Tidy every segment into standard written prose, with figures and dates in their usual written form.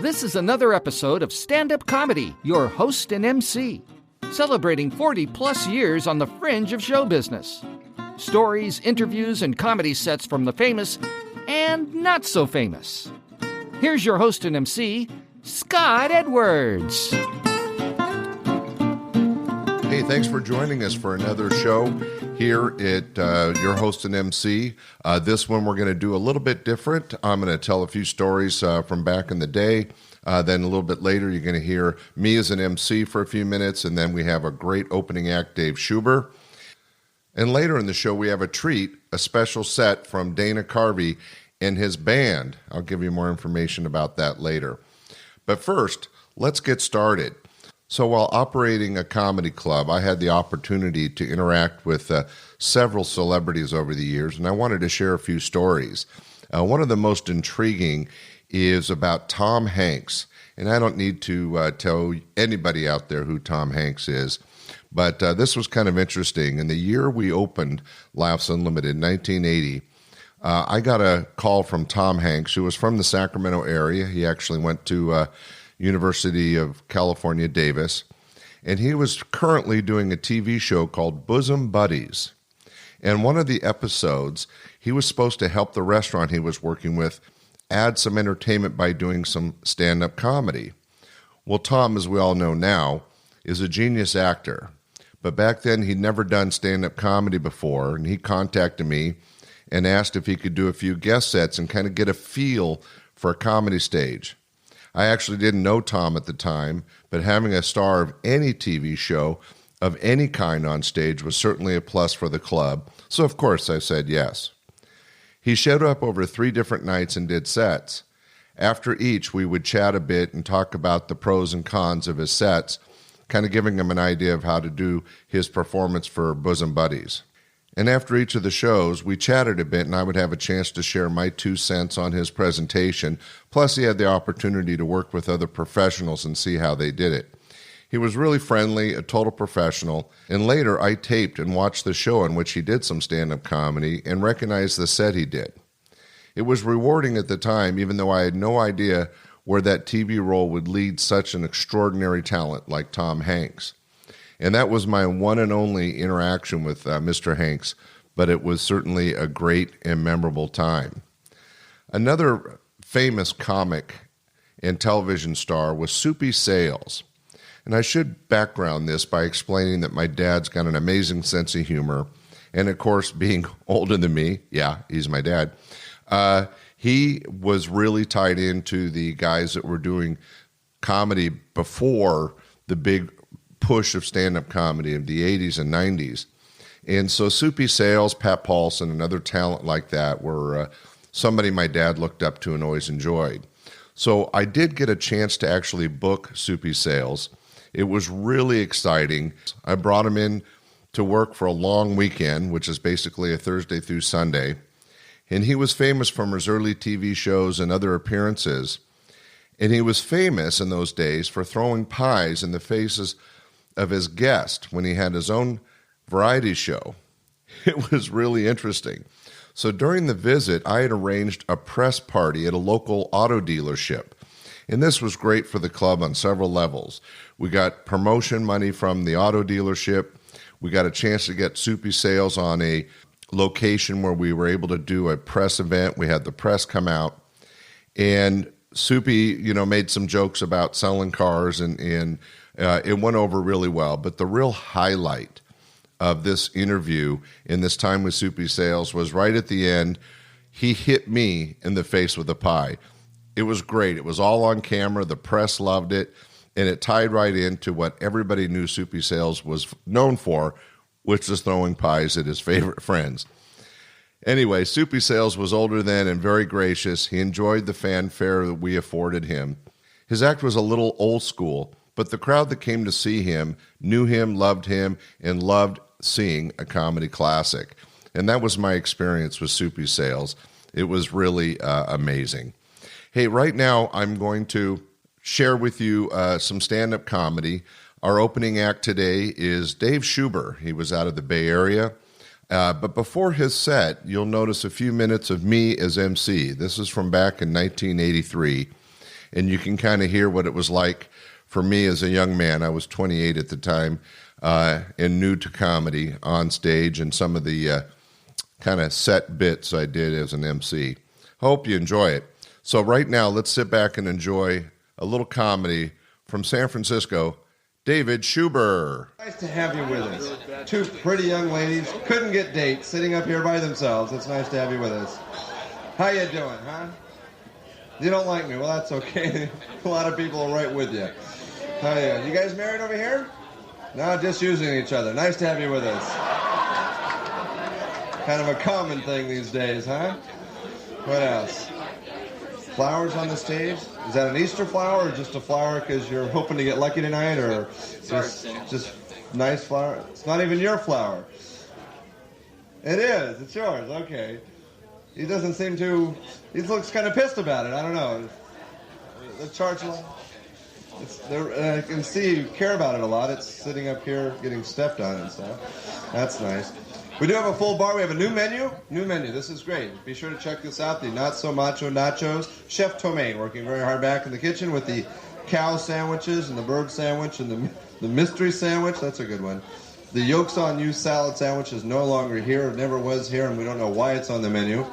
This is another episode of Standup Comedy, your host and MC, celebrating 40-plus years on the fringe of show business. Stories, interviews, and comedy sets from the famous and not so famous. Here's your host and MC, Scott Edwards. Hey, thanks for joining us for another show here at your host and MC. This one we're going to do a little bit different. I'm going to tell a few stories from back in the day. Then a little bit later, you're going to hear me as an MC for a few minutes, and then we have a great opening act, Dave Schuber. And later in the show, we have a treat, a special set from Dana Carvey and his band. I'll give you more information about that later. But first, let's get started. So while operating a comedy club, I had the opportunity to interact with several celebrities over the years, and I wanted to share a few stories. One of the most intriguing is about Tom Hanks, and I don't need to tell anybody out there who Tom Hanks is, but this was kind of interesting. In the year we opened Laughs Unlimited, 1980, I got a call from Tom Hanks, who was from the Sacramento area. He actually went to University of California, Davis, and he was currently doing a TV show called Bosom Buddies. And one of the episodes, he was supposed to help the restaurant he was working with add some entertainment by doing some stand-up comedy. Well, Tom, as we all know now, is a genius actor, but back then he'd never done stand-up comedy before, and he contacted me and asked if he could do a few guest sets and kind of get a feel for a comedy stage. I actually didn't know Tom at the time, but having a star of any TV show of any kind on stage was certainly a plus for the club, so of course I said yes. He showed up over 3 different nights and did sets. After each, we would chat a bit and talk about the pros and cons of his sets, kind of giving him an idea of how to do his performance for Bosom Buddies. And after each of the shows, we chatted a bit, and I would have a chance to share my 2 cents on his presentation. Plus, he had the opportunity to work with other professionals and see how they did it. He was really friendly, a total professional, and later I taped and watched the show in which he did some stand-up comedy and recognized the set he did. It was rewarding at the time, even though I had no idea where that TV role would lead such an extraordinary talent like Tom Hanks. And that was my one and only interaction with Mr. Hanks, but it was certainly a great and memorable time. Another famous comic and television star was Soupy Sales. And I should background this by explaining that my dad's got an amazing sense of humor. And of course, being older than me, yeah, he's my dad, he was really tied into the guys that were doing comedy before the big push of stand-up comedy of the 80s and 90s. And so Soupy Sales, Pat Paulson, and other talent like that were somebody my dad looked up to and always enjoyed. So I did get a chance to actually book Soupy Sales. It was really exciting. I brought him in to work for a long weekend, which is basically a Thursday through Sunday. And he was famous from his early TV shows and other appearances. And he was famous in those days for throwing pies in the faces of his guest when he had his own variety show. It was really interesting. So during the visit, I had arranged a press party at a local auto dealership. And this was great for the club on several levels. We got promotion money from the auto dealership. We got a chance to get Soupy Sales on a location where we were able to do a press event. We had the press come out. And Soupy, made some jokes about selling cars, and it went over really well. But the real highlight of this interview in this time with Soupy Sales was right at the end. He hit me in the face with a pie. It was great. It was all on camera. The press loved it, and it tied right into what everybody knew Soupy Sales was known for, which was throwing pies at his favorite friends. Anyway, Soupy Sales was older then and very gracious. He enjoyed the fanfare that we afforded him. His act was a little old school, but the crowd that came to see him knew him, and loved seeing a comedy classic. And that was my experience with Soupy Sales. It was really amazing. Hey, right now I'm going to share with you some stand-up comedy. Our opening act today is Dave Schuber. He was out of the Bay Area. But before his set, you'll notice a few minutes of me as MC. This is from back in 1983. and you can kind of hear what it was like for me as a young man. I was 28 at the time, and new to comedy on stage, and some of the kind of set bits I did as an MC. Hope you enjoy it. So right now, let's sit back and enjoy a little comedy from San Francisco, David Schuber. Nice to have you with us. Two pretty young ladies, couldn't get dates, sitting up here by themselves. It's nice to have you with us. How you doing, huh? You don't like me? Well, that's okay. A lot of people are right with you. How you? You guys married over here? No, just using each other. Nice to have you with us. Kind of a common thing these days, huh? What else? Flowers on the stage? Is that an Easter flower or just a flower because you're hoping to get lucky tonight, or just nice flower? It's not even your flower. It is. It's yours. Okay. He doesn't seem to. He looks kind of pissed about it. I don't know. The charge. I can see you care about it a lot. It's sitting up here getting stepped on and stuff. That's nice. We do have a full bar. We have a new menu. This is great. Be sure to check this out. The Not So Macho Nachos. Chef Tomaine working very hard back in the kitchen with the cow sandwiches and the bird sandwich and the mystery sandwich. That's a good one. The Yolks on You salad sandwich is no longer here. It never was here, and we don't know why it's on the menu.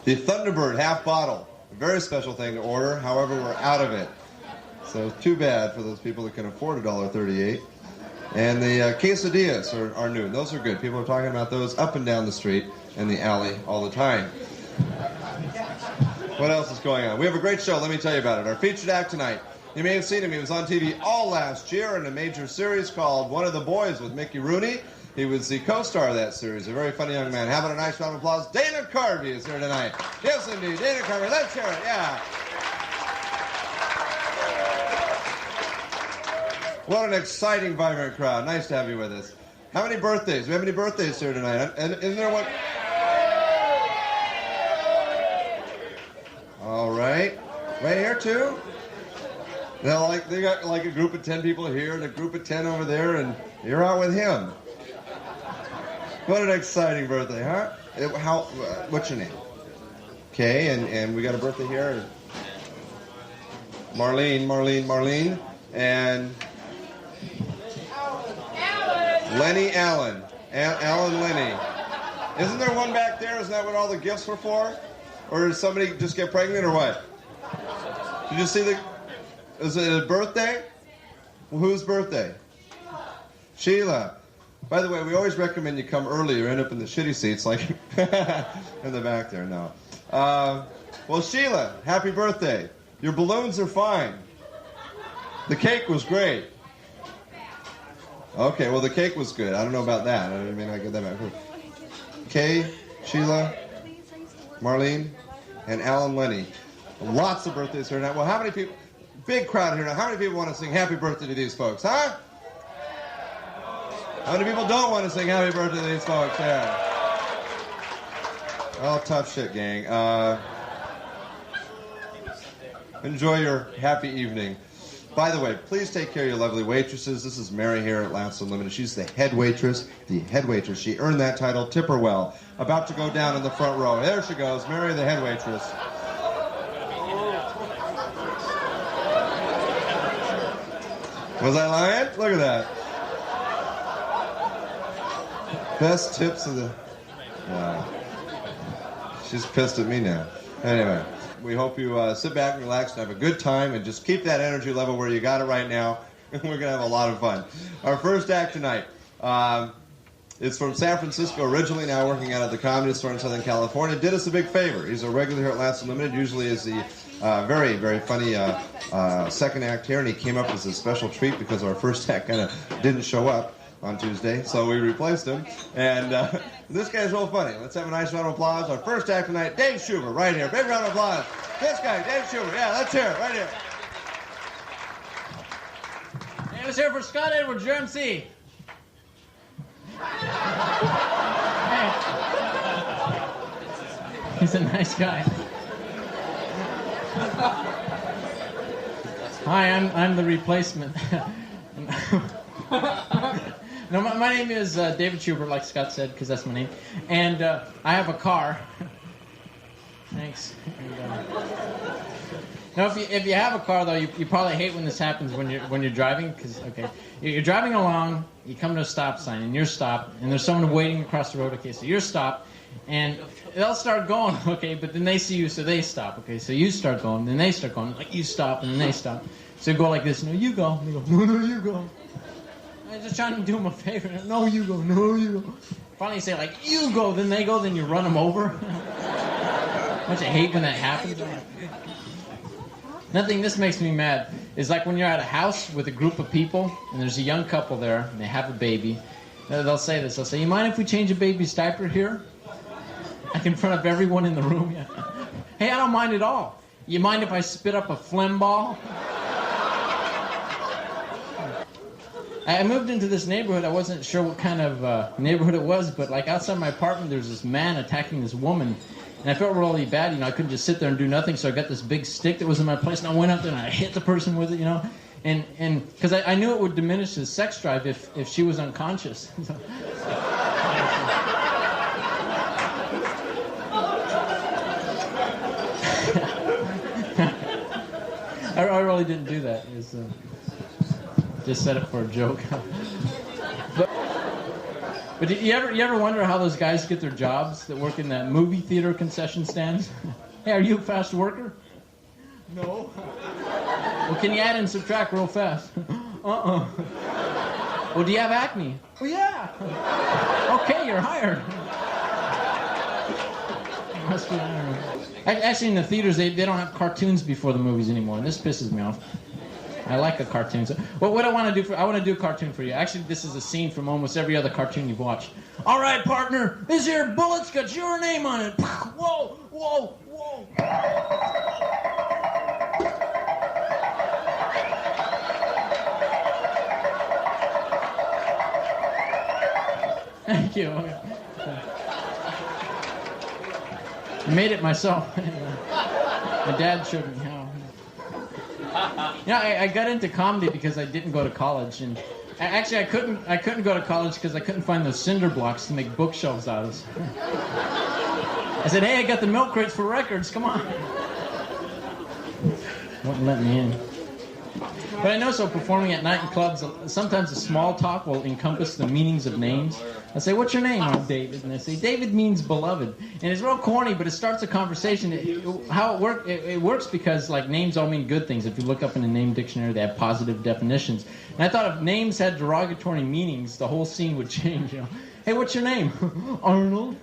The Thunderbird half bottle. A very special thing to order. However, we're out of it. So too bad for those people that can afford $1.38. And the quesadillas are new. Those are good. People are talking about those up and down the street and the alley all the time. What else is going on? We have a great show. Let me tell you about it. Our featured act tonight. You may have seen him. He was on TV all last year in a major series called One of the Boys with Mickey Rooney. He was the co-star of that series. A very funny young man. Having a nice round of applause. Dana Carvey is here tonight. Yes, indeed. Dana Carvey. Let's hear it. Yeah. What an exciting, vibrant crowd. Nice to have you with us. How many birthdays? Do we have any birthdays here tonight? And isn't there one? All right. Right here, too? They got like a group of 10 people here and a group of 10 over there, and you're out with him. What an exciting birthday, huh? What's your name? Okay, and we got a birthday here. Marlene. And Lenny Allen. Alan Lenny. Isn't there one back there? Isn't that what all the gifts were for? Or did somebody just get pregnant or what? Did you see is it a birthday? Well, whose birthday? Sheila. By the way, we always recommend you come early or end up in the shitty seats like in the back there. No. Well, Sheila, happy birthday. Your balloons are fine. The cake was great. Okay, well, the cake was good. I don't know about that. I mean, I get that back. Kay, Sheila, Marlene, and Alan Lenny. Lots of birthdays here tonight. Well, how many people? Big crowd here now. How many people want to sing happy birthday to these folks, huh? How many people don't want to sing happy birthday to these folks? Yeah. Oh, tough shit, gang. Enjoy your happy evening. By the way, please take care of your lovely waitresses. This is Mary here at Last Unlimited. She's the head waitress. She earned that title. Tip her well. About to go down in the front row. There she goes, Mary the head waitress. Was I lying? Look at that. Best tips of the... she's pissed at me now. Anyway. We hope you sit back and relax and have a good time and just keep that energy level where you got it right now. We're going to have a lot of fun. Our first act tonight is from San Francisco originally, now working out at the Comedy Store in Southern California. Did us a big favor. He's a regular here at Last Unlimited. Usually is the very, very funny second act here, and he came up as a special treat because our first act kind of didn't show up on Tuesday, so we replaced him. And this guy's real funny. Let's have a nice round of applause. Our first act tonight, Dave Schuber, right here. Big round of applause. This guy, Dave Schuber. Yeah, let's hear it, right here. Hey, let's hear it for Scott Edwards, your MC. Hey. He's a nice guy. Hi, I'm the replacement. No, my name is David Schubert, like Scott said, because that's my name. And I have a car. Thanks. And, Now, if you have a car, though, you probably hate when this happens when you're driving, because, okay, you're driving along, you come to a stop sign, and you're stopped, and there's someone waiting across the road, okay, so you're stopped, and they'll start going, okay, but then they see you, so they stop, okay, so you start going, then they start going, like, you stop, and then they stop. So you go like this, no, you go, and they go, no, you go. I'm just trying to do them a favor, no, you go, no, you go. Finally you say, like, you go, then they go, then you run them over. Don't you hate when that happens? Nothing, this makes me mad, is like when you're at a house with a group of people, and there's a young couple there, and they have a baby. They'll say this, they'll say, you mind if we change a baby's diaper here? Like in front of everyone in the room? Yeah. Hey, I don't mind at all. You mind if I spit up a phlegm ball? I moved into this neighborhood, I wasn't sure what kind of neighborhood it was, but like outside my apartment, there's this man attacking this woman. And I felt really bad, I couldn't just sit there and do nothing, so I got this big stick that was in my place, and I went up there and I hit the person with it, and because I knew it would diminish his sex drive if she was unconscious. I really didn't do that. It was, just set it for a joke. But you ever wonder how those guys get their jobs that work in that movie theater concession stands? Hey, are you a fast worker? No. Well, can you add and subtract real fast? Well, do you have acne? Well, yeah. Okay, you're hired. Must be hired. Actually, in the theaters, they don't have cartoons before the movies anymore, and this pisses me off. I like a cartoon. So, what I want to do I want to do a cartoon for you. Actually, this is a scene from almost every other cartoon you've watched. All right, partner, this here bullet's got your name on it. Whoa, whoa, whoa. Thank you. I made it myself. My dad showed me how. I got into comedy because I didn't go to college, and actually I couldn't go to college because I couldn't find those cinder blocks to make bookshelves out of. I said, hey, I got the milk crates for records, come on. Wouldn't let me in. But I know, so performing at night in clubs, sometimes the small talk will encompass the meanings of names. I say, what's your name? Oh, David. And I say, David means beloved. And it's real corny, but it starts a conversation. It works because, like, names all mean good things. If you look up in a name dictionary, they have positive definitions. And I thought if names had derogatory meanings, the whole scene would change, Hey, what's your name? Arnold.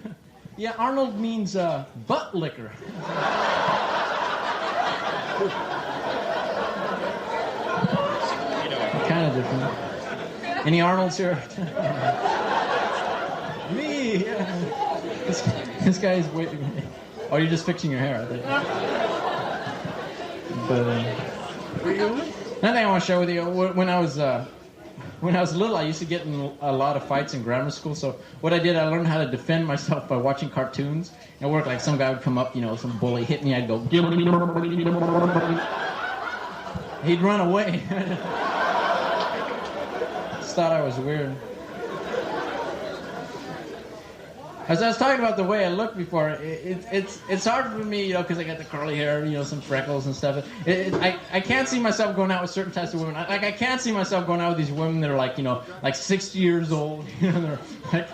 Yeah, Arnold means butt licker. Kind of different. Any Arnolds here? Me. Yeah. This guy is waiting. Oh, you're just fixing your hair, I think. But another thing I want to share with you. When I was little, I used to get in a lot of fights in grammar school. So what I did, I learned how to defend myself by watching cartoons. It worked. Like some guy would come up, some bully hit me. I'd go. He'd run away. Thought I was weird. As I was talking about the way I looked before, it's hard for me, because I got the curly hair, some freckles and stuff. I can't see myself going out with certain types of women. I can't see myself going out with these women that are like 60 years old. They're like,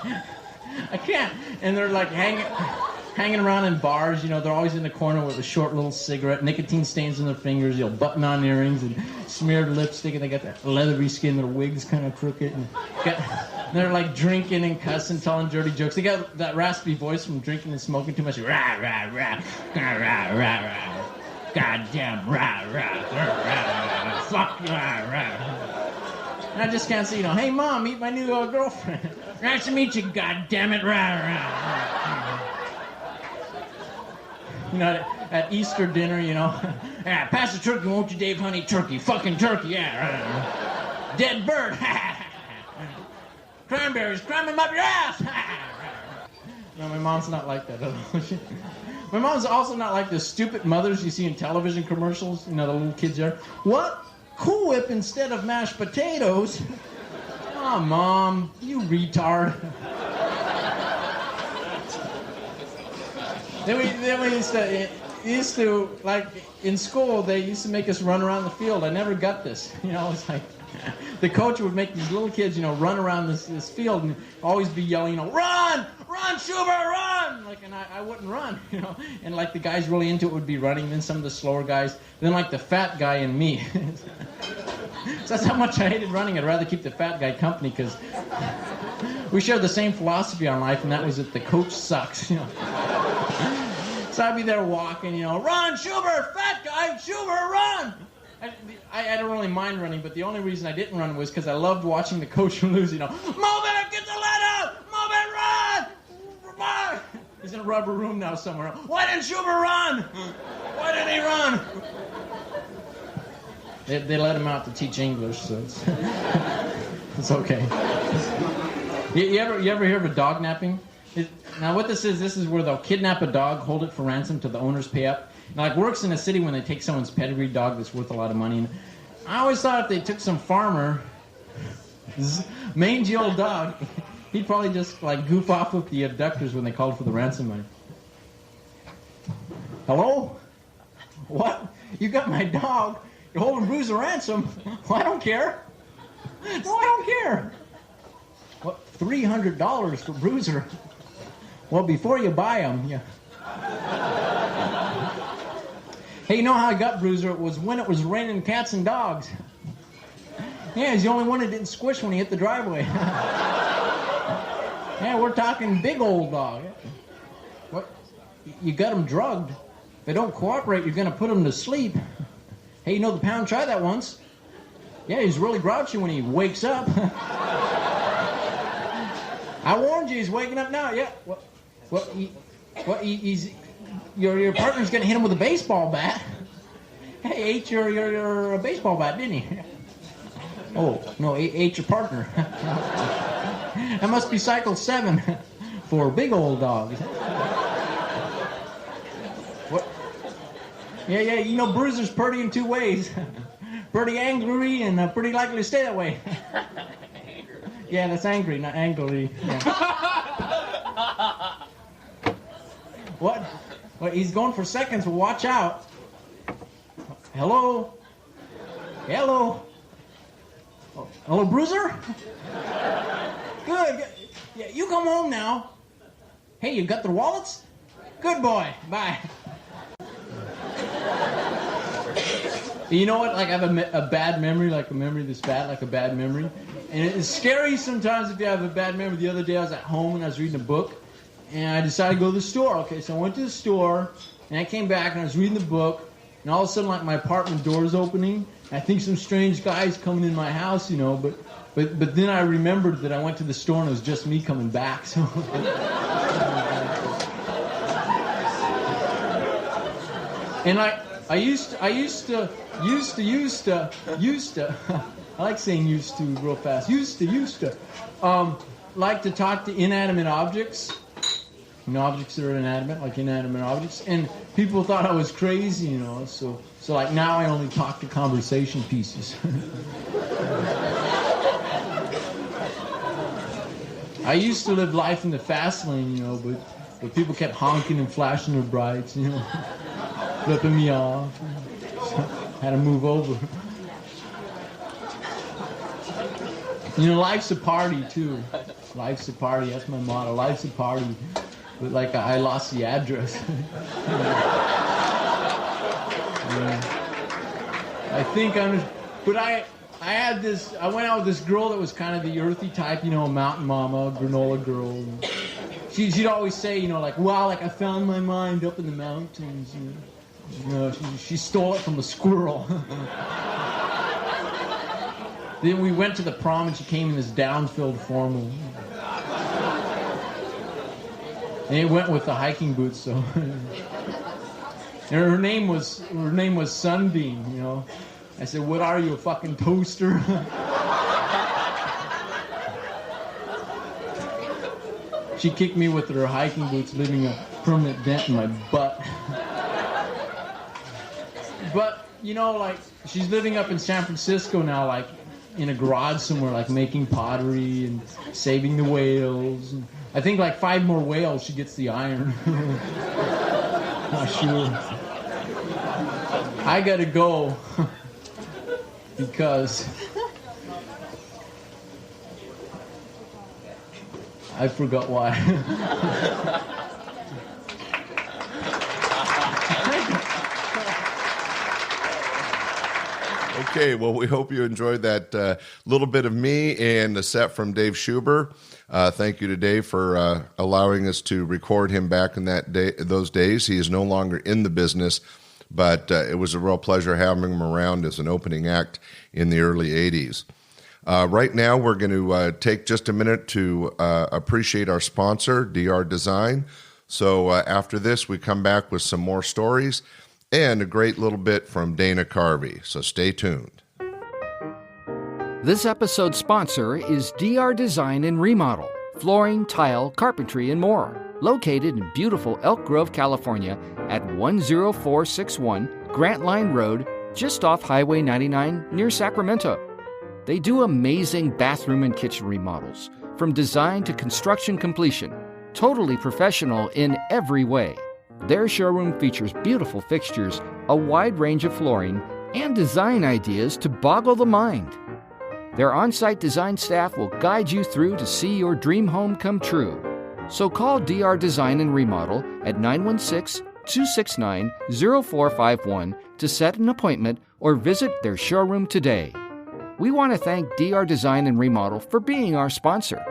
I can't, and they're like hanging around in bars. They're always in the corner with a short little cigarette, nicotine stains on their fingers, button-on earrings and smeared lipstick, and they got that leathery skin, their wig's kind of crooked, and they're like drinking and cussing, telling dirty jokes. They got that raspy voice from drinking and smoking too much. Rah, rah, rah, rah, rah, rah, rah. Goddamn, rah, rah, rah, rah, fuck, rah, rah. And I just can't say, hey, Mom, meet my new girlfriend. Nice to meet you, goddammit, rah, rah, rah. At Easter dinner, yeah, pass the turkey, won't you, Dave, honey? Turkey, fucking turkey, yeah. Dead bird, cranberries, cram them up your ass. No, my mom's not like that at all. My mom's also not like the stupid mothers you see in television commercials, the little kids there. What? Cool Whip instead of mashed potatoes? Oh, Mom, you retard. Then we used to, used to, like, in school, they used to make us run around the field. I never got this. It's like the coach would make these little kids, run around this field and always be yelling, run, Schubert, run! Like, and I wouldn't run, And, like, the guys really into it would be running, then some of the slower guys, then, like, the fat guy and me. So that's how much I hated running. I'd rather keep the fat guy company because we shared the same philosophy on life, and that was that the coach sucks, So I'd be there walking, run, Schubert, fat guy, Schubert, run! I don't really mind running, but the only reason I didn't run was because I loved watching the coach lose, move it, get the lead out, move it, run! He's in a rubber room now somewhere. Why didn't Schubert run? Why didn't he run? They let him out to teach English, so it's okay. You ever hear of a dog napping? Now what this is where they'll kidnap a dog, hold it for ransom till the owners pay up. Now, it works in a city when they take someone's pedigree dog that's worth a lot of money. And I always thought if they took some farmer, mangy old dog, he'd probably just like goof off with the abductors when they called for the ransom money. Hello? What? You got my dog? You're holding Bruiser ransom? Well, I don't care. No, I don't care. What? $300 for Bruiser? Well, before you buy him, yeah. Hey, you know how I got Bruiser? It was when it was raining cats and dogs. Yeah, he's the only one that didn't squish when he hit the driveway. Yeah, we're talking big old dog. What? You got him drugged. If they don't cooperate, you're going to put him to sleep. Hey, you know the pound tried that once. Yeah, he's really grouchy when he wakes up. I warned you, he's waking up now. Yeah. Your partner's gonna hit him with a baseball bat. Hey, ate your baseball bat, didn't he? Oh no, ate your partner. That must be cycle 7 for big old dogs. What? Yeah. Bruiser's pretty in 2 ways. Pretty angry and pretty likely to stay that way. Yeah, that's angry, not angry. Yeah. What? Well, he's going for seconds. Well, watch out. Hello? Hello? Oh, hello, Bruiser? Good. Yeah, you come home now. Hey, you got their wallets? Good boy. Bye. You know what? Like, I have a bad memory, like a memory this bad, like a bad memory. And it's scary sometimes if you have a bad memory. The other day I was at home and I was reading a book. And I decided to go to the store. Okay, so I went to the store, and I came back, and I was reading the book, and all of a sudden, like, my apartment door's opening. I think some strange guy's coming in my house, but then I remembered that I went to the store, and it was just me coming back, so... And I used to, I like saying used to real fast, used to, like to talk to inanimate objects. Objects that are inanimate, like inanimate objects. And people thought I was crazy, so like now I only talk to conversation pieces. I used to live life in the fast lane, but people kept honking and flashing their brights, flipping me off. So had to move over. Life's a party, too. Life's a party, that's my motto. Life's a party. But like I lost the address. Yeah. I think but I had this, I went out with this girl that was kind of the earthy type, mountain mama, granola girl. She'd always say, like, wow, like I found my mind up in the mountains. She stole it from a squirrel. Then we went to the prom and she came in this down-filled formal. And it went with the hiking boots, so. And her name was Sunbeam, I said, what are you, a fucking toaster? She kicked me with her hiking boots, leaving a permanent dent in my butt. But, like, she's living up in San Francisco now, like, in a garage somewhere, like, making pottery and saving the whales. And I think, like, 5 more whales, she gets the iron. Not sure. I gotta go because I forgot why. Okay, well, we hope you enjoyed that little bit of me and the set from Dave Schuber. Thank you to Dave for allowing us to record him back in those days. He is no longer in the business, but it was a real pleasure having him around as an opening act in the early 80s. Right now, we're going to take just a minute to appreciate our sponsor, DR Design. So after this, we come back with some more stories and a great little bit from Dana Carvey. So stay tuned. This episode's sponsor is DR Design and Remodel, flooring, tile, carpentry, and more. Located in beautiful Elk Grove, California at 10461 Grant Line Road, just off Highway 99 near Sacramento. They do amazing bathroom and kitchen remodels, from design to construction completion, totally professional in every way. Their showroom features beautiful fixtures, a wide range of flooring, and design ideas to boggle the mind. Their on-site design staff will guide you through to see your dream home come true. So call DR Design and Remodel at 916-269-0451 to set an appointment or visit their showroom today. We want to thank DR Design and Remodel for being our sponsor.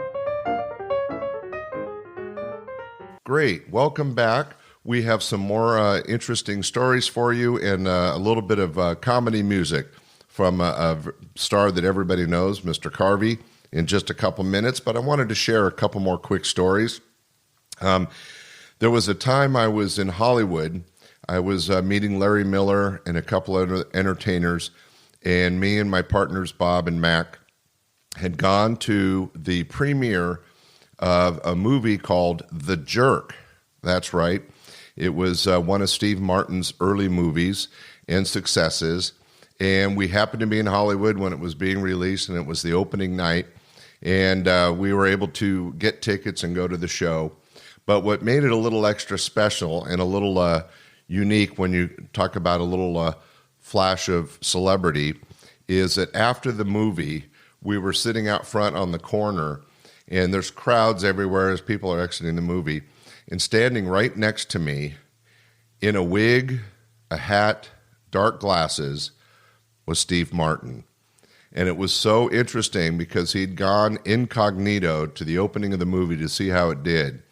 Great. Welcome back. We have some more interesting stories for you and a little bit of comedy music from a star that everybody knows, Mr. Carvey, in just a couple minutes. But I wanted to share a couple more quick stories. There was a time I was in Hollywood. I was meeting Larry Miller and a couple of entertainers, and me and my partners, Bob and Mac, had gone to the premiere of a movie called The Jerk. That's right. It was one of Steve Martin's early movies and successes, and we happened to be in Hollywood when it was being released, and it was the opening night, and we were able to get tickets and go to the show. But what made it a little extra special and a little unique when you talk about a little flash of celebrity is that after the movie, we were sitting out front on the corner, and there's crowds everywhere as people are exiting the movie. And standing right next to me, in a wig, a hat, dark glasses, was Steve Martin. And it was so interesting because he'd gone incognito to the opening of the movie to see how it did.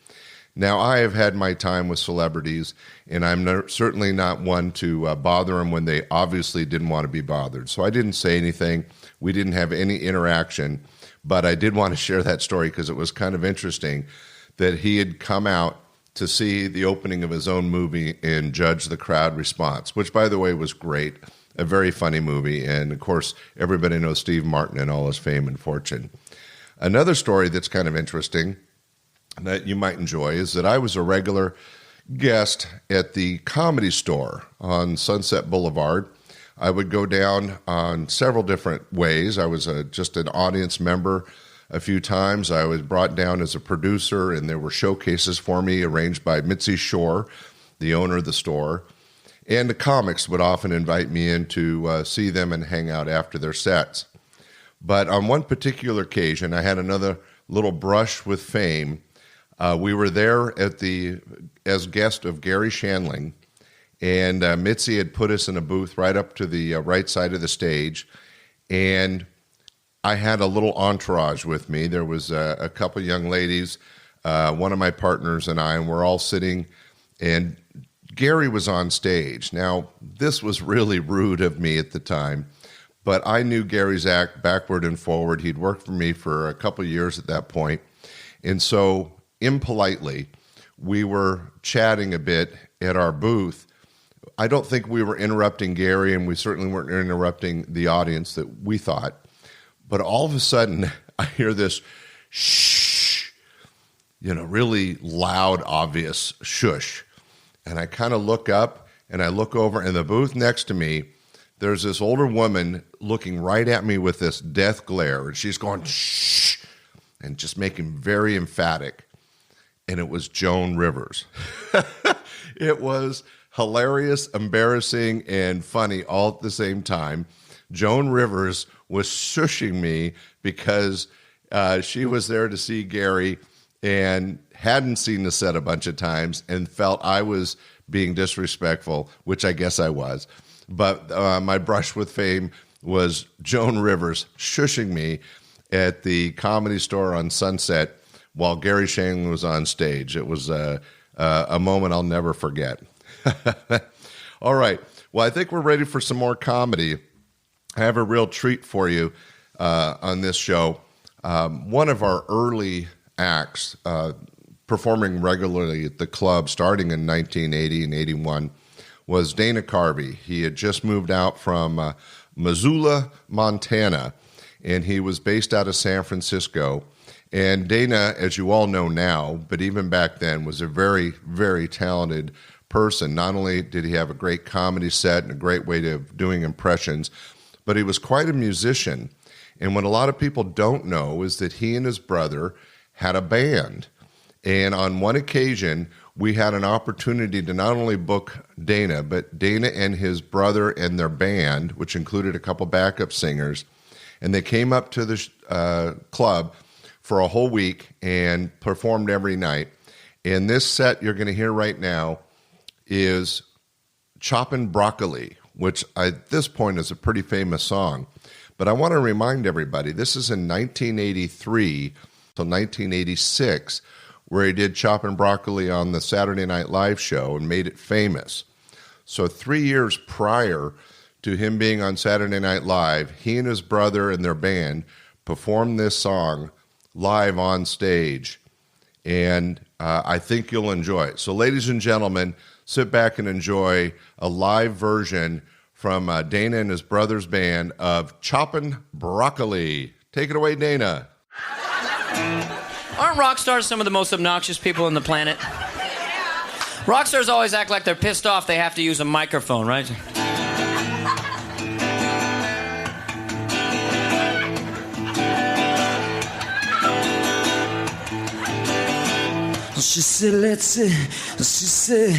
Now, I have had my time with celebrities, and I'm certainly not one to bother them when they obviously didn't want to be bothered. So I didn't say anything. We didn't have any interaction. But I did want to share that story because it was kind of interesting that he had come out to see the opening of his own movie and judge the crowd response, which, by the way, was great. A very funny movie. And, of course, everybody knows Steve Martin and all his fame and fortune. Another story that's kind of interesting that you might enjoy is that I was a regular guest at the Comedy Store on Sunset Boulevard. I would go down on several different ways. I was just an audience member a few times. I was brought down as a producer, and there were showcases for me arranged by Mitzi Shore, the owner of the store. And the comics would often invite me in to see them and hang out after their sets. But on one particular occasion, I had another little brush with fame. We were there as guest of Gary Shandling, and Mitzi had put us in a booth right up to the right side of the stage, and I had a little entourage with me. There was a couple young ladies, one of my partners and I, and we're all sitting, and Gary was on stage. Now, this was really rude of me at the time, but I knew Gary's act backward and forward. He'd worked for me for a couple of years at that point, and so impolitely, we were chatting a bit at our booth. I don't think we were interrupting Gary, and we certainly weren't interrupting the audience that we thought. But all of a sudden, I hear this shh, really loud, obvious shush. And I kind of look up, and I look over, and the booth next to me, there's this older woman looking right at me with this death glare, and she's going shh, and just making very emphatic. And it was Joan Rivers. It was hilarious, embarrassing, and funny all at the same time. Joan Rivers was shushing me because she was there to see Gary and hadn't seen the set a bunch of times and felt I was being disrespectful, which I guess I was. But my brush with fame was Joan Rivers shushing me at the Comedy Store on Sunset while Gary Shandling was on stage. It was a moment I'll never forget. All right. Well, I think we're ready for some more comedy. I have a real treat for you on this show. One of our early acts performing regularly at the club starting in 1980 and 81 was Dana Carvey. He had just moved out from Missoula, Montana, and he was based out of San Francisco. And Dana, as you all know now, but even back then, was a very, very talented person. Not only did he have a great comedy set and a great way of doing impressions, but he was quite a musician. And what a lot of people don't know is that he and his brother had a band. And on one occasion, we had an opportunity to not only book Dana, but Dana and his brother and their band, which included a couple backup singers. And they came up to the club for a whole week and performed every night. And this set you're going to hear right now is Choppin' Broccoli, which at this point is a pretty famous song. But I want to remind everybody, this is in 1983 to 1986, where he did Choppin' Broccoli on the Saturday Night Live show and made it famous. So 3 years prior to him being on Saturday Night Live, he and his brother and their band performed this song live on stage. And I think you'll enjoy it. So ladies and gentlemen, sit back and enjoy a live version from Dana and his brother's band of Choppin' Broccoli. Take it away, Dana. Aren't rock stars some of the most obnoxious people on the planet? Rock stars always act like they're pissed off they have to use a microphone, right? She said, let's see. She said,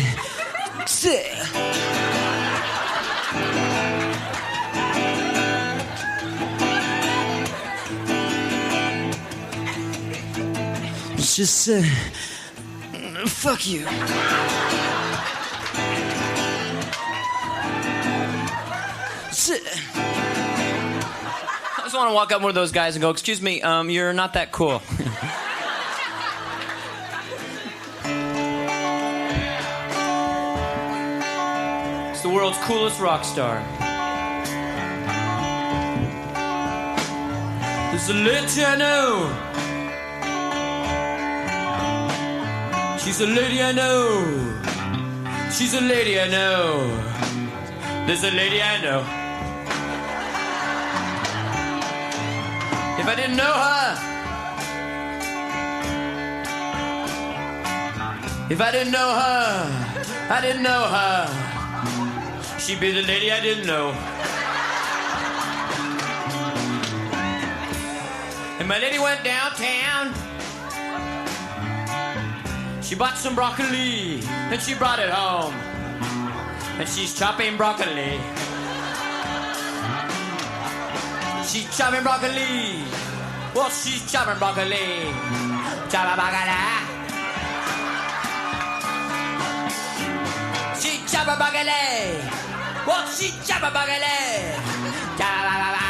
she said, fuck you. I just want to walk up to one of those guys and go, excuse me, you're not that cool. It's the world's coolest rock star. There's a lady I know. She's a lady I know. She's a lady I know. There's a lady I know. If I didn't know her, if I didn't know her, I didn't know her. She'd be the lady I didn't know. And my lady went downtown. She bought some broccoli, and she brought it home. And she's chopping broccoli. She's chopping broccoli. Well, she's chopping broccoli. Choppa broccoli. She choppa broccoli. Well, she choppa broccoli. Choppa broccoli.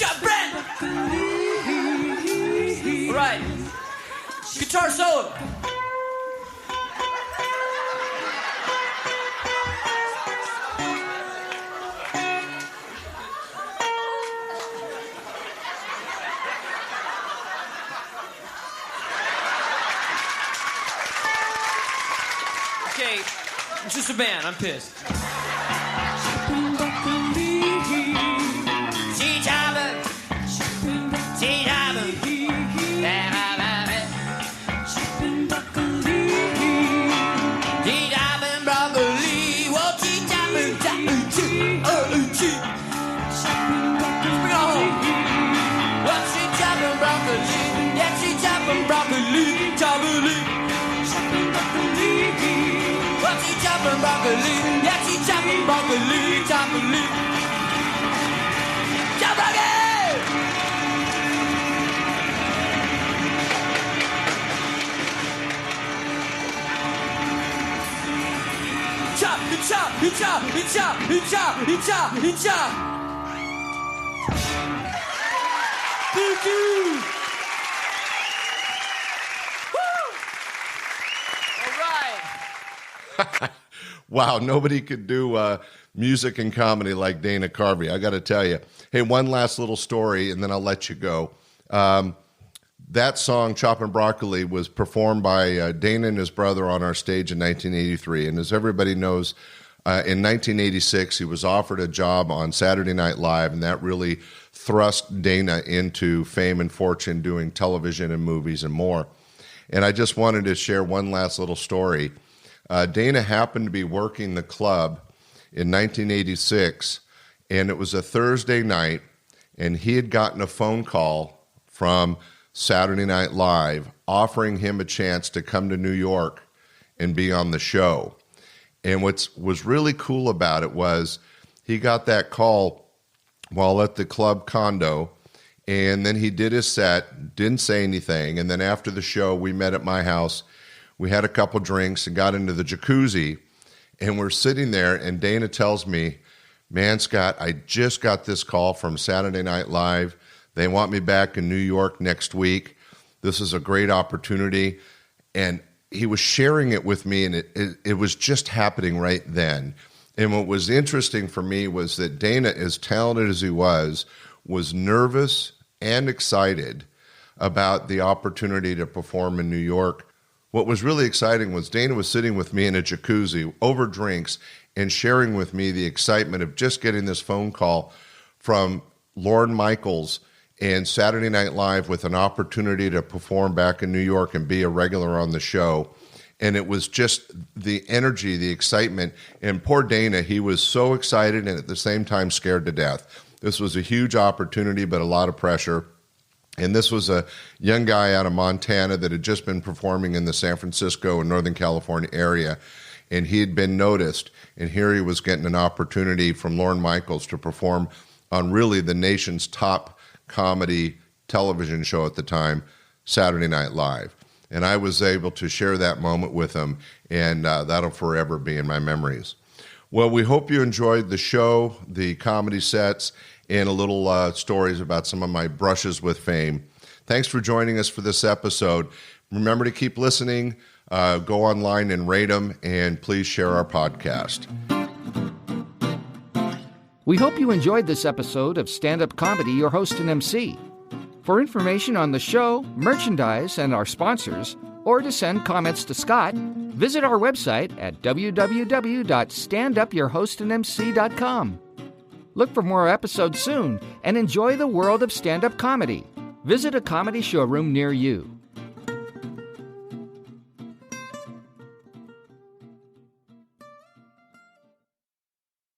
Chop Brand! All right. Guitar solo. Okay, it's just a band. I'm pissed. Broccoli, yeah, she chopping broccoli, chopping. Chop broccoli! Chop, you chop, you chop, you chop, you chop, you chop, you chop. Thank you. Woo! All right. Wow, nobody could do music and comedy like Dana Carvey, I got to tell you. Hey, one last little story, and then I'll let you go. That song, Choppin' Broccoli, was performed by Dana and his brother on our stage in 1983. And as everybody knows, in 1986, he was offered a job on Saturday Night Live, and that really thrust Dana into fame and fortune doing television and movies and more. And I just wanted to share one last little story. Dana happened to be working the club in 1986, and it was a Thursday night, and he had gotten a phone call from Saturday Night Live offering him a chance to come to New York and be on the show. And what was really cool about it was he got that call while at the club condo, and then he did his set, didn't say anything, and then after the show, we met at my house. We had a couple drinks and got into the jacuzzi, and we're sitting there, and Dana tells me, man, Scott, I just got this call from Saturday Night Live. They want me back in New York next week. This is a great opportunity. And he was sharing it with me, and it was just happening right then. And what was interesting for me was that Dana, as talented as he was nervous and excited about the opportunity to perform in New York. What was really exciting was Dana was sitting with me in a jacuzzi over drinks and sharing with me the excitement of just getting this phone call from Lorne Michaels and Saturday Night Live with an opportunity to perform back in New York and be a regular on the show. And it was just the energy, the excitement. And poor Dana, he was so excited and at the same time scared to death. This was a huge opportunity, but a lot of pressure. And this was a young guy out of Montana that had just been performing in the San Francisco and Northern California area. And he had been noticed. And here he was getting an opportunity from Lorne Michaels to perform on really the nation's top comedy television show at the time, Saturday Night Live. And I was able to share that moment with him, and that'll forever be in my memories. Well, we hope you enjoyed the show, the comedy sets, and a little stories about some of my brushes with fame. Thanks for joining us for this episode. Remember to keep listening, go online and rate them, and please share our podcast. We hope you enjoyed this episode of Stand-Up Comedy, your host and MC. For information on the show, merchandise, and our sponsors, or to send comments to Scott, visit our website at www.standupyourhostandmc.com. Look for more episodes soon and enjoy the world of stand-up comedy. Visit a comedy showroom near you.